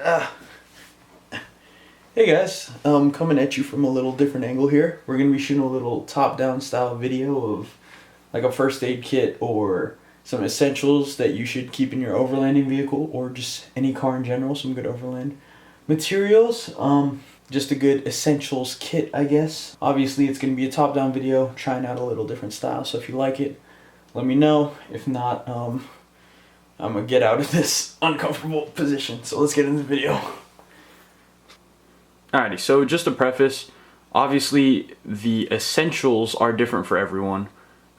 Hey guys, coming at you from a little different angle here. We're going to be shooting a little top-down style video of like a first aid kit or some essentials that you should keep in your overlanding vehicle or just any car in general, some good overland materials. Just a good essentials kit, I guess. Obviously it's going to be a top-down video, trying out a little different style, so if you like it, let me know. If not, I'm going to get out of this uncomfortable position. So let's get into the video. Alrighty, so just a preface, obviously the essentials are different for everyone.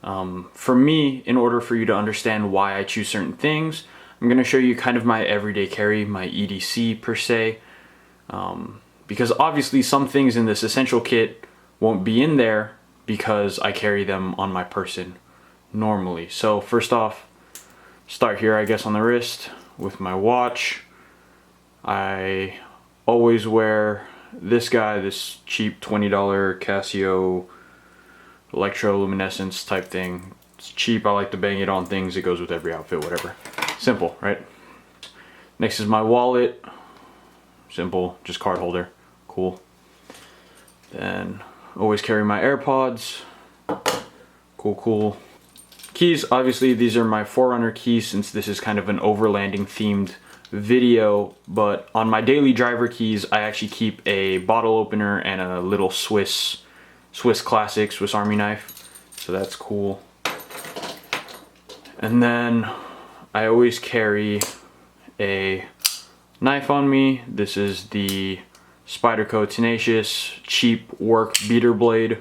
For me, in order for you to understand why I choose certain things, I'm going to show you kind of my everyday carry, my EDC per se, because obviously some things in this essential kit won't be in there because I carry them on my person normally. So first off, start here I guess on the wrist with my watch. I always wear this guy, this cheap $20 Casio electroluminescence type thing. It's cheap, I like to bang it on things, it goes with every outfit, whatever. Simple, right? Next is my wallet. Simple, just card holder, cool. Then always carry my AirPods. Cool. Keys, obviously these are my 4Runner keys since this is kind of an overlanding themed video, but on my daily driver keys I actually keep a bottle opener and a little Swiss classic Swiss Army knife, so that's cool. And then I always carry a knife on me. This is the Spyderco Tenacious cheap work beater blade,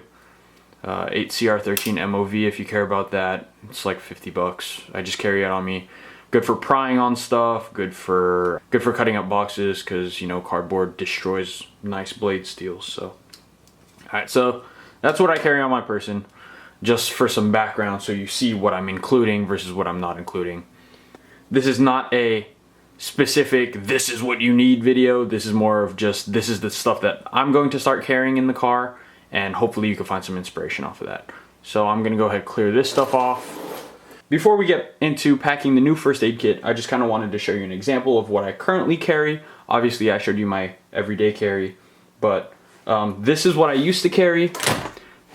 8CR13 MOV if you care about that. It's like 50 bucks. I just carry it on me. Good for prying on stuff, good for cutting up boxes, because you know cardboard destroys nice blade steels. So alright, so that's what I carry on my person, just for some background so you see what I'm including versus what I'm not including. This is not a specific this is what you need video. This is more of just this is the stuff that I'm going to start carrying in the car, and hopefully you can find some inspiration off of that. So I'm gonna go ahead and clear this stuff off. Before we get into packing the new first aid kit, I just kind of wanted to show you an example of what I currently carry. Obviously I showed you my everyday carry, but this is what I used to carry.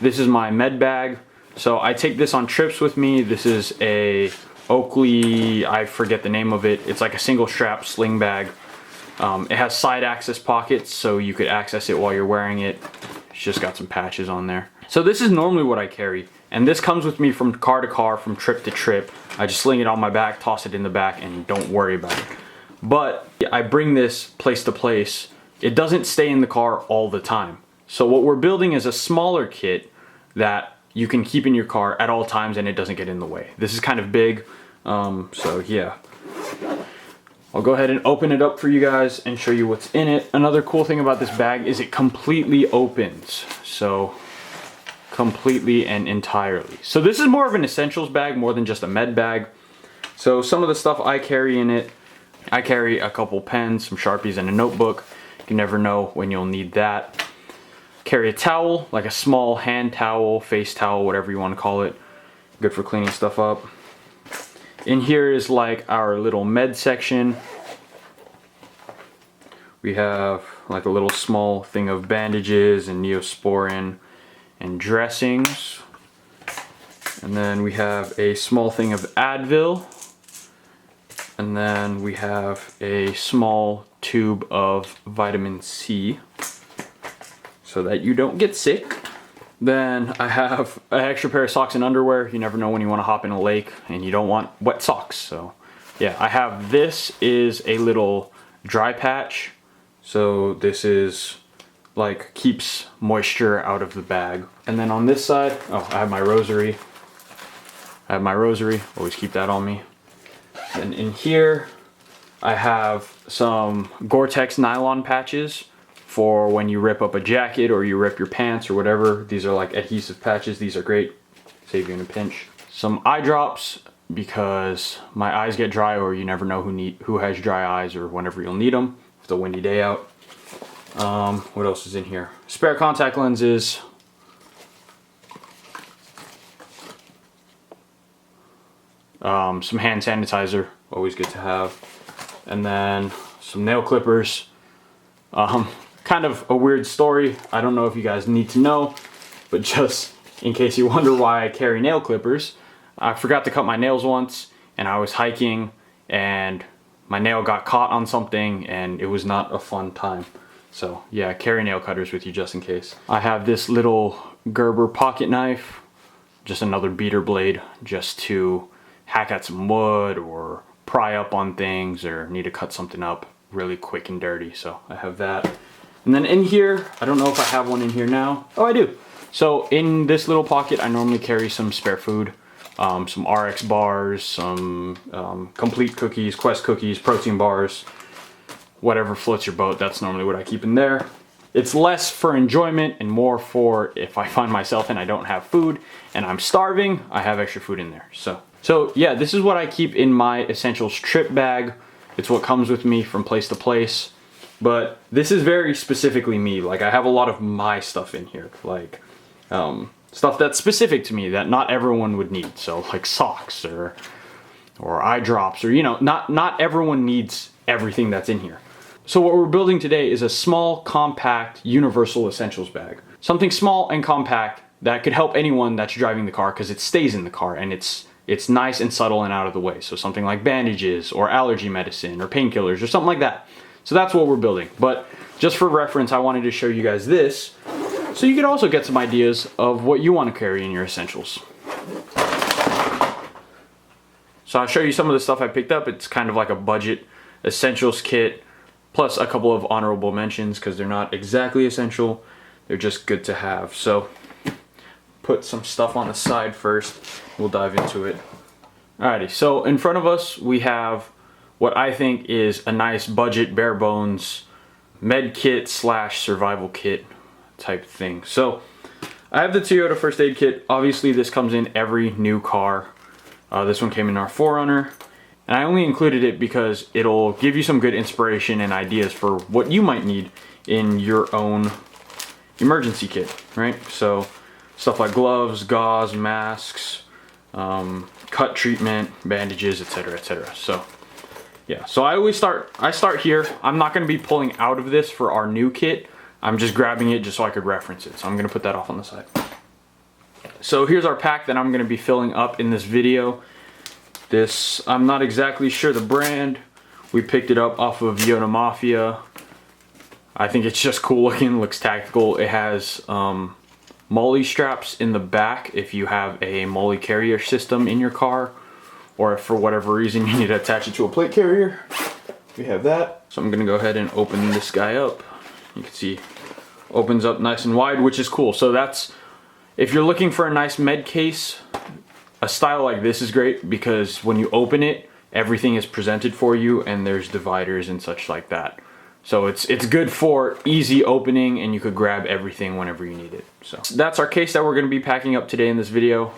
This is my med bag. So I take this on trips with me. This is a Oakley, I forget the name of it. It's like a single strap sling bag. It has side access pockets so you could access it while you're wearing it. It's just got some patches on there. So this is normally what I carry. And this comes with me from car to car, from trip to trip. I just sling it on my back, toss it in the back, and don't worry about it. But I bring this place to place. It doesn't stay in the car all the time. So what we're building is a smaller kit that you can keep in your car at all times and it doesn't get in the way. This is kind of big, so yeah. I'll go ahead and open it up for you guys and show you what's in it. Another cool thing about this bag is it completely opens. So completely and entirely. So this is more of an essentials bag more than just a med bag. So some of the stuff I carry in it, I carry a couple pens, some Sharpies, and a notebook. You never know when you'll need that. Carry a towel, like a small hand towel, face towel, whatever you want to call it. Good for cleaning stuff up. In here is like our little med section. We have like a little small thing of bandages and Neosporin and dressings, and then we have a small thing of Advil, and then we have a small tube of vitamin C so that you don't get sick. Then I have an extra pair of socks and underwear. You never know when you want to hop in a lake and you don't want wet socks. So yeah, I have, this is a little dry patch, so this is like keeps moisture out of the bag. And then on this side, oh, I have my rosary. Always keep that on me. And in here, I have some Gore-Tex nylon patches for when you rip up a jacket or you rip your pants or whatever. These are like adhesive patches. These are great, save you in a pinch. Some eye drops because my eyes get dry, or you never know who has dry eyes or whenever you'll need them. It's a windy day out. What else is in here? Spare contact lenses. Some hand sanitizer, always good to have. And then some nail clippers. Kind of a weird story. I don't know if you guys need to know, but just in case you wonder why I carry nail clippers, I forgot to cut my nails once, and I was hiking and my nail got caught on something and it was not a fun time. So yeah, carry nail cutters with you just in case. I have this little Gerber pocket knife, just another beater blade, just to hack at some wood or pry up on things or need to cut something up really quick and dirty. So I have that. And then in here, I don't know if I have one in here now. Oh, I do. So in this little pocket, I normally carry some spare food, some RX bars, some complete cookies, Quest cookies, protein bars, whatever floats your boat. That's normally what I keep in there. It's less for enjoyment and more for if I find myself and I don't have food and I'm starving, I have extra food in there. So yeah, this is what I keep in my essentials trip bag. It's what comes with me from place to place. But this is very specifically me. Like, I have a lot of my stuff in here, like stuff that's specific to me that not everyone would need. So like socks or eye drops, or, you know, not everyone needs everything that's in here. So what we're building today is a small, compact, universal essentials bag. Something small and compact that could help anyone that's driving the car, because it stays in the car and it's nice and subtle and out of the way. So something like bandages or allergy medicine or painkillers or something like that. So that's what we're building. But just for reference, I wanted to show you guys this, so you could also get some ideas of what you want to carry in your essentials. So I'll show you some of the stuff I picked up. It's kind of like a budget essentials kit, plus a couple of honorable mentions because they're not exactly essential. They're just good to have. So put some stuff on the side first. We'll dive into it. Alrighty, so in front of us we have what I think is a nice budget, bare bones med kit slash survival kit type thing. So I have the Toyota first aid kit. Obviously this comes in every new car. This one came in our 4Runner, and I only included it because it'll give you some good inspiration and ideas for what you might need in your own emergency kit, right? So stuff like gloves, gauze, masks, cut treatment, bandages, etc., etc. So yeah, so I start here. I'm not going to be pulling out of this for our new kit. I'm just grabbing it just so I could reference it. So I'm going to put that off on the side. So here's our pack that I'm going to be filling up in this video. This, I'm not exactly sure the brand. We picked it up off of Yoda Mafia. I think it's just cool looking, looks tactical. It has MOLLE straps in the back if you have a MOLLE carrier system in your car, or if for whatever reason you need to attach it to a plate carrier. We have that. So I'm gonna go ahead and open this guy up. You can see, opens up nice and wide, which is cool. So that's, if you're looking for a nice med case, a style like this is great because when you open it, everything is presented for you and there's dividers and such like that. So it's good for easy opening and you could grab everything whenever you need it. So that's our case that we're gonna be packing up today in this video.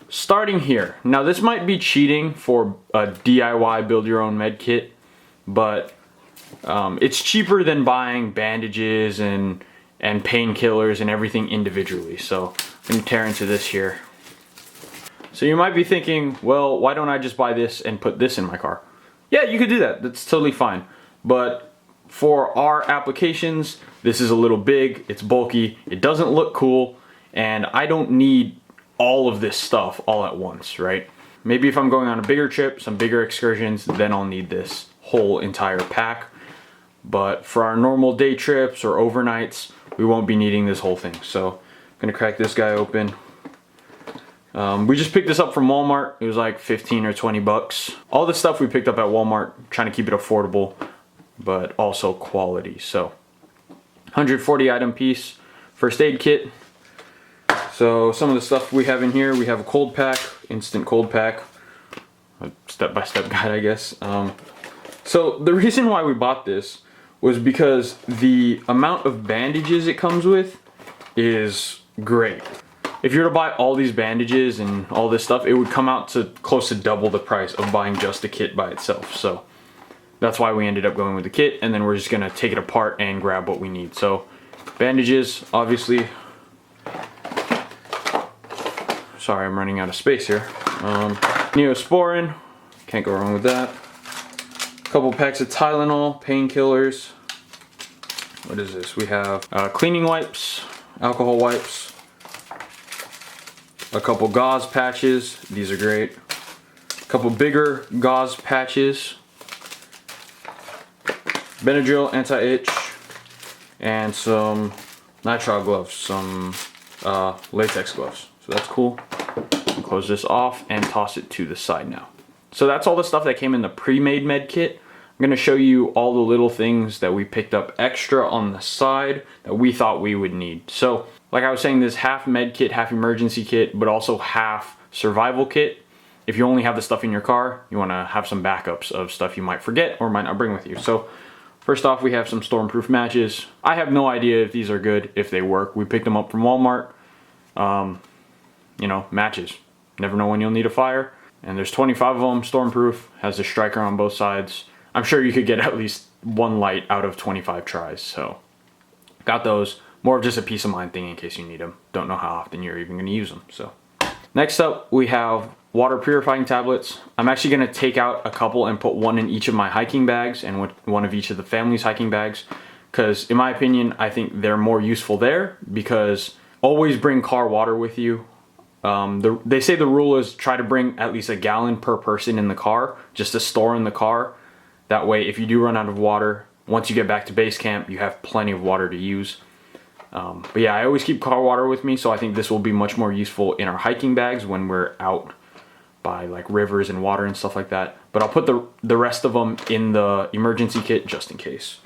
Starting here, now this might be cheating for a DIY build your own med kit, but it's cheaper than buying bandages and painkillers and everything individually. So I'm gonna tear into this here. So you might be thinking, well, why don't I just buy this and put this in my car? Yeah, you could do that, that's totally fine. But for our applications, this is a little big, it's bulky, it doesn't look cool, and I don't need all of this stuff all at once, right? Maybe if I'm going on a bigger trip, some bigger excursions, then I'll need this whole entire pack. But for our normal day trips or overnights, we won't be needing this whole thing. So I'm gonna crack this guy open. We just picked this up from Walmart. It was like 15 or 20 bucks. All the stuff we picked up at Walmart, trying to keep it affordable, but also quality. So 140 item piece, first aid kit. So some of the stuff we have in here, we have a cold pack, instant cold pack, a step-by-step guide, I guess. So the reason why we bought this was because the amount of bandages it comes with is great. If you were to buy all these bandages and all this stuff, it would come out to close to double the price of buying just the kit by itself. So that's why we ended up going with the kit, and then we're just gonna take it apart and grab what we need. So bandages, obviously. Sorry, I'm running out of space here. Neosporin, can't go wrong with that. A couple packs of Tylenol, painkillers. What is this? We have cleaning wipes, alcohol wipes, a couple gauze patches. These are great. A couple bigger gauze patches, Benadryl anti-itch, and some nitrile gloves, some latex gloves. So that's cool. I'll close this off and toss it to the side now. So that's all the stuff that came in the pre-made med kit. I'm going to show you all the little things that we picked up extra on the side that we thought we would need. So like I was saying, this half med kit, half emergency kit, but also half survival kit. If you only have the stuff in your car, you want to have some backups of stuff you might forget or might not bring with you. So first off, we have some stormproof matches. I have no idea if these are good, if they work. We picked them up from Walmart. You know, matches. Never know when you'll need a fire. And there's 25 of them, stormproof, has a striker on both sides. I'm sure you could get at least one light out of 25 tries. So got those. More of just a peace of mind thing in case you need them. Don't know how often you're even going to use them. So next up, we have water purifying tablets. I'm actually going to take out a couple and put one in each of my hiking bags and one of each of the family's hiking bags. Because in my opinion, I think they're more useful there, because always bring car water with you. They say the rule is try to bring at least a gallon per person in the car, just to store in the car. That way, if you do run out of water, once you get back to base camp, you have plenty of water to use. But yeah, I always keep car water with me, so I think this will be much more useful in our hiking bags when we're out by like rivers and water and stuff like that. But I'll put the rest of them in the emergency kit just in case.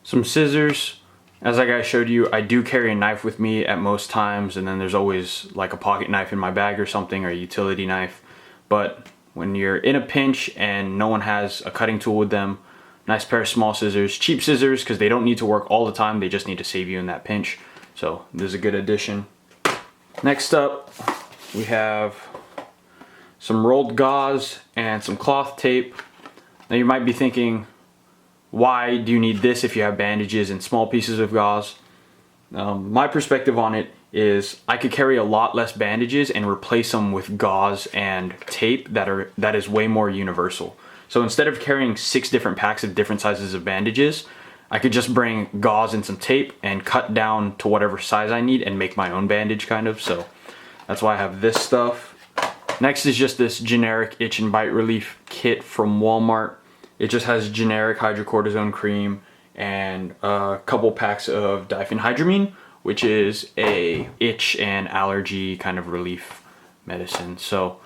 Some scissors. As like I showed you, I do carry a knife with me at most times, and then there's always like a pocket knife in my bag or something, or a utility knife. But when you're in a pinch and no one has a cutting tool with them, nice pair of small scissors, cheap scissors, because they don't need to work all the time, they just need to save you in that pinch. So this is a good addition. Next up, we have some rolled gauze and some cloth tape. Now you might be thinking, why do you need this if you have bandages and small pieces of gauze? My perspective on it is I could carry a lot less bandages and replace them with gauze and tape that is way more universal. So instead of carrying 6 different packs of different sizes of bandages, I could just bring gauze and some tape and cut down to whatever size I need and make my own bandage kind of. So that's why I have this stuff. Next is just this generic itch and bite relief kit from Walmart. It just has generic hydrocortisone cream and a couple packs of diphenhydramine, which is a itch and allergy kind of relief medicine. So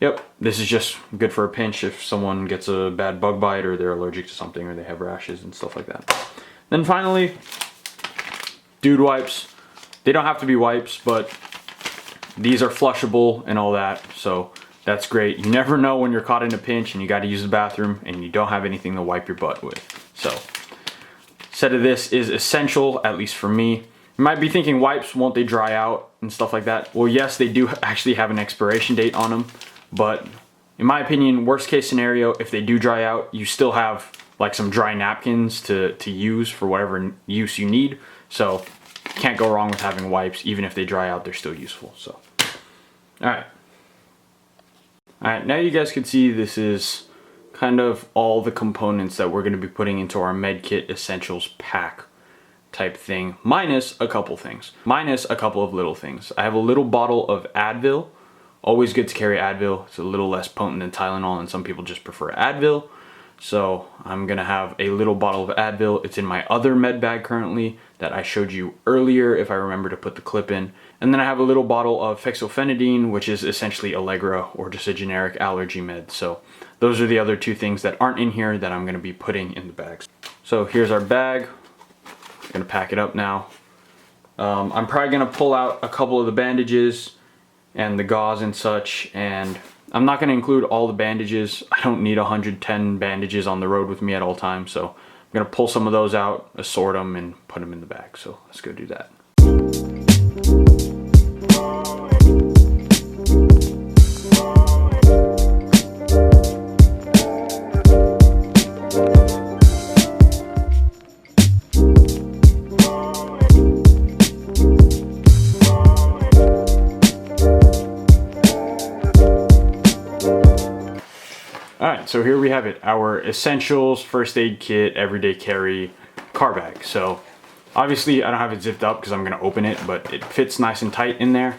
yep, this is just good for a pinch if someone gets a bad bug bite or they're allergic to something or they have rashes and stuff like that. Then finally, dude wipes. They don't have to be wipes, but these are flushable and all that, so that's great. You never know when you're caught in a pinch and you got to use the bathroom and you don't have anything to wipe your butt with. So set of this is essential, at least for me. You might be thinking, wipes, won't they dry out and stuff like that? Well, yes, they do actually have an expiration date on them, but in my opinion, worst case scenario, if they do dry out, you still have like some dry napkins to use for whatever use you need. So can't go wrong with having wipes. Even if they dry out, they're still useful. So Alright, now you guys can see this is kind of all the components that we're going to be putting into our medkit essentials pack type thing, minus a couple things, minus a couple of little things. I have a little bottle of Advil. Always good to carry Advil. It's a little less potent than Tylenol, and some people just prefer Advil. So I'm gonna have a little bottle of Advil. It's in my other med bag currently that I showed you earlier, if I remember to put the clip in. And then I have a little bottle of fexofenadine, which is essentially Allegra, or just a generic allergy med. So those are the other 2 things that aren't in here that I'm gonna be putting in the bags. So here's our bag. I'm gonna pack it up now. I'm probably gonna pull out a couple of the bandages and the gauze and such, and I'm not going to include all the bandages. I don't need 110 bandages on the road with me at all times, so I'm going to pull some of those out, assort them, and put them in the bag. So let's go do that. so here we have it, our essentials first aid kit everyday carry car bag. So obviously I don't have it zipped up because I'm going to open it, but it fits nice and tight in there.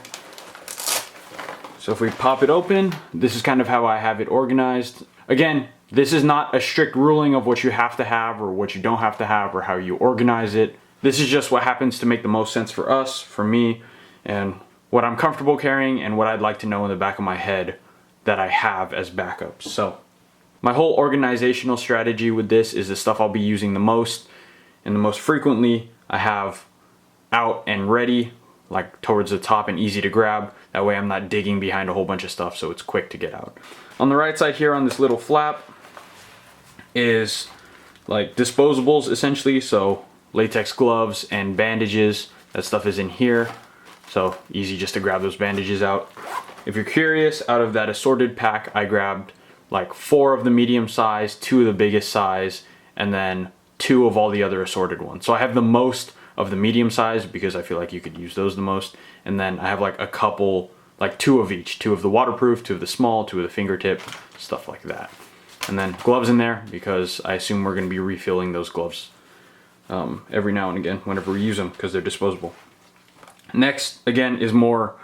So if we pop it open, this is kind of how I have it organized. Again, this is not a strict ruling of what you have to have or what you don't have to have or how you organize it. This is just what happens to make the most sense for us, for me, and what I'm comfortable carrying and what I'd like to know in the back of my head that I have as backups. So my whole organizational strategy with this is the stuff I'll be using the most and the most frequently I have out and ready, like towards the top and easy to grab. That way I'm not digging behind a whole bunch of stuff, so it's quick to get out. On the right side here on this little flap is like disposables essentially, so latex gloves and bandages. That stuff is in here, so easy just to grab those bandages out. If you're curious, out of that assorted pack, I grabbed like 4 of the medium size, 2 of the biggest size, and then 2 of all the other assorted ones. So I have the most of the medium size because I feel like you could use those the most. And then I have like a couple, like 2 of each, 2 of the waterproof, 2 of the small, 2 of the fingertip, stuff like that. And then gloves in there because I assume we're gonna be refilling those gloves every now and again whenever we use them because they're disposable. Next, again, is more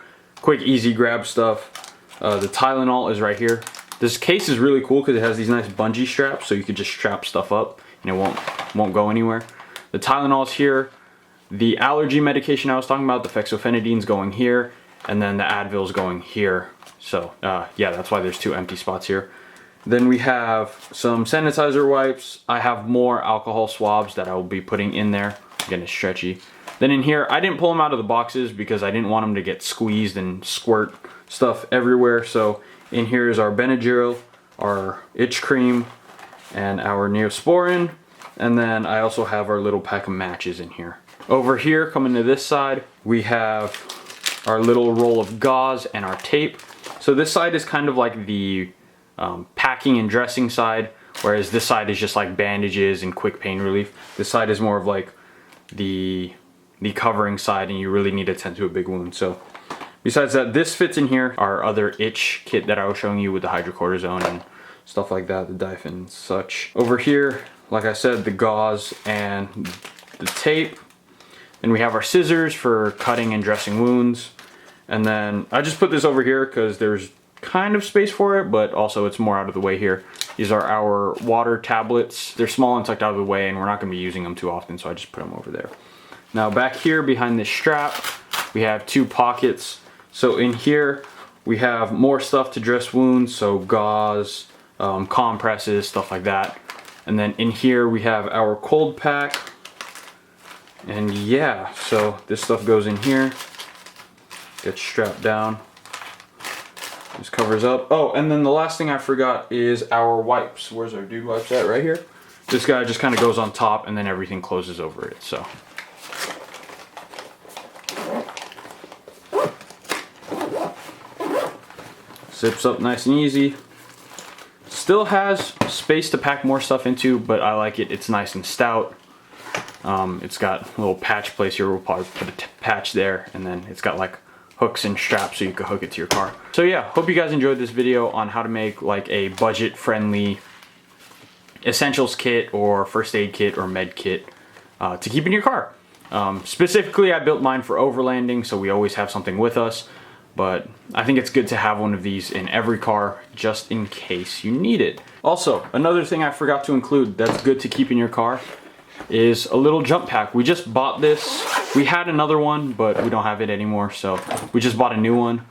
quick, easy grab stuff. The Tylenol is right here. This case is really cool because it has these nice bungee straps, so you could just strap stuff up and it won't go anywhere. The Tylenol's here. The allergy medication I was talking about, the fexofenidine's going here, and then the Advil's going here. So yeah, that's why there's 2 empty spots here. Then we have some sanitizer wipes. I have more alcohol swabs that I will be putting in there. Again, it's stretchy. Then in here, I didn't pull them out of the boxes because I didn't want them to get squeezed and squirt stuff everywhere. So in here is our Benadryl, our itch cream, and our Neosporin. And then I also have our little pack of matches in here. Over here, coming to this side, we have our little roll of gauze and our tape. So this side is kind of like the packing and dressing side, whereas this side is just like bandages and quick pain relief. This side is more of like the covering side, and you really need to tend to a big wound. So besides that, this fits in here. Our other itch kit that I was showing you with the hydrocortisone and stuff like that, the Difen and such. Over here, like I said, the gauze and the tape. Then we have our scissors for cutting and dressing wounds. And then I just put this over here because there's kind of space for it, but also it's more out of the way here. These are our water tablets. They're small and tucked out of the way, and we're not going to be using them too often, so I just put them over there. Now back here behind this strap, we have 2 pockets. So in here, we have more stuff to dress wounds, so gauze, compresses, stuff like that. And then in here, we have our cold pack. And yeah, so this stuff goes in here, gets strapped down. This covers up. Oh, and then the last thing I forgot is our wipes. Where's our dude wipes at? Right here. This guy just kind of goes on top and then everything closes over it. So zips up nice and easy. Still has space to pack more stuff into, but I like it. It's nice and stout. It's got a little patch place here. We'll probably put a patch there, and then it's got like hooks and straps so you can hook it to your car. So yeah, hope you guys enjoyed this video on how to make like a budget-friendly essentials kit or first aid kit or med kit to keep in your car. Specifically, I built mine for overlanding, so we always have something with us. But I think it's good to have one of these in every car just in case you need it. Also, another thing I forgot to include that's good to keep in your car is a little jump pack. We just bought this. We had another one, but we don't have it anymore, so we just bought a new one.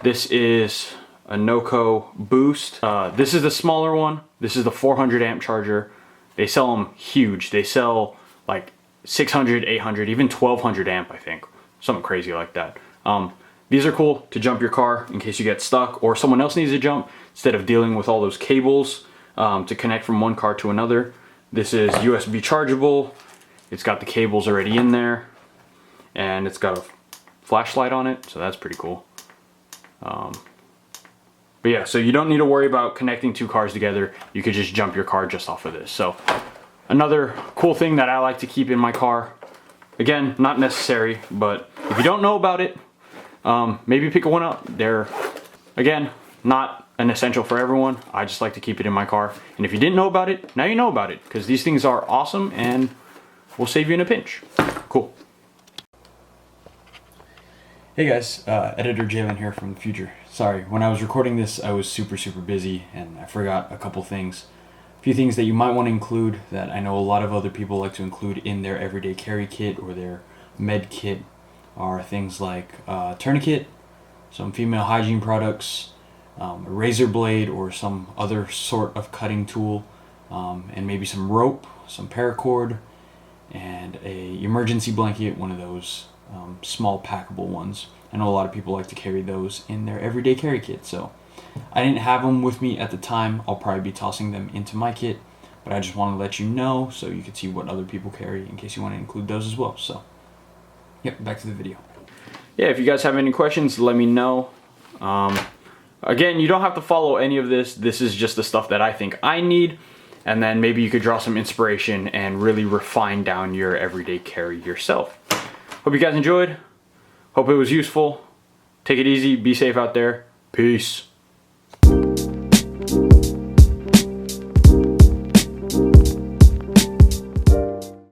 This is a Noco Boost. This is the smaller one. This is the 400 amp charger. They sell them huge. They sell like 600, 800, even 1200 amp, I think. Something crazy like that. These are cool to jump your car in case you get stuck or someone else needs to jump instead of dealing with all those cables to connect from one car to another. This is USB chargeable. It's got the cables already in there, and it's got a flashlight on it, so that's pretty cool. But yeah, so you don't need to worry about connecting 2 cars together. You could just jump your car just off of this. So another cool thing that I like to keep in my car. Again, not necessary, but if you don't know about it, maybe pick one up. They're, again, not an essential for everyone. I just like to keep it in my car. And if you didn't know about it, now you know about it, because these things are awesome and will save you in a pinch. Cool. Hey guys, Editor Jalen here from the future. Sorry, when I was recording this, I was super busy and I forgot a couple things. A few things that you might want to include that I know a lot of other people like to include in their everyday carry kit or their med kit are things like tourniquet, some female hygiene products, a razor blade or some other sort of cutting tool, and maybe some rope, some paracord, and a emergency blanket, one of those small packable ones. I know a lot of people like to carry those in their everyday carry kit, so I didn't have them with me at the time. I'll probably be tossing them into my kit, but I just want to let you know so you can see what other people carry in case you want to include those as well. So yep, back to the video. Yeah, if you guys have any questions, let me know. Again, you don't have to follow any of this. This is just the stuff that I think I need, and then maybe you could draw some inspiration and really refine down your everyday carry yourself. Hope you guys enjoyed. Hope it was useful. Take it easy. Be safe out there. Peace.